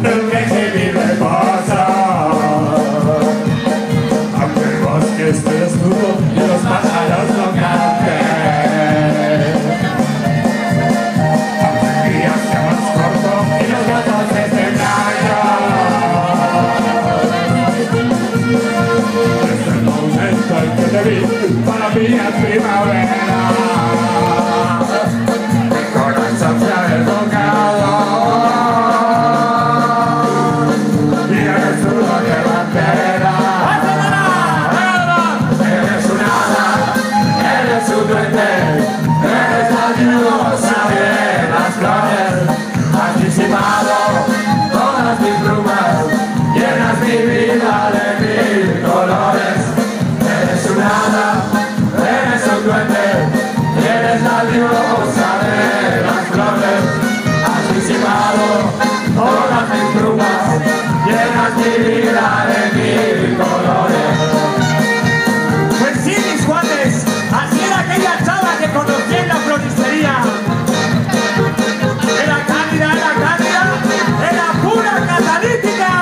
del que se vive pasa. Aunque el bosque esté desnudo y los pájaros no canten, aunque el día sea más corto y los gatos estén callados, desde el momento en que te vi, para mí es primavera. Mi corazón se ha desbocado y eres una bandera. Eres un hada, eres un duende, eres la diosa de las flores. Has disipado todas mis brumas, llenas mi vida de mil colores. Eres un hada, eres un duende, eres la diosa de las flores. Has disipado todas mis brumas, llenas mi vida de mil colores. Pues sí, mis Juanes, así era aquella chava que conocí en la floristería. Era cándida, era pura catalítica.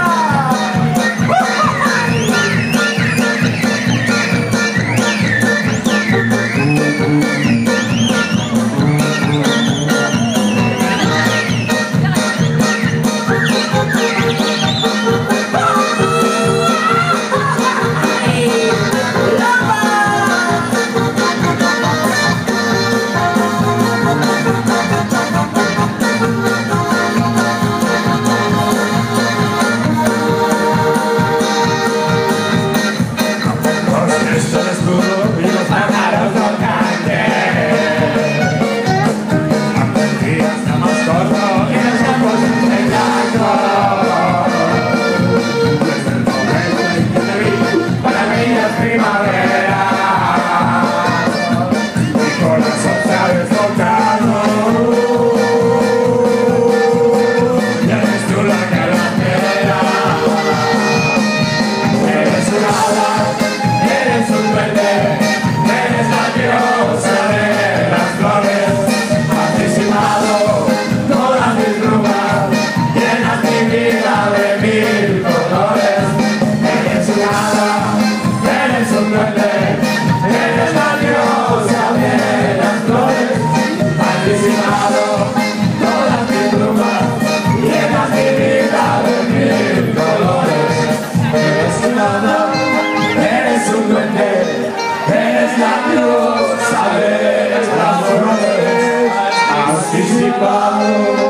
Eres un duende, eres la diosa de las flores. Has disipado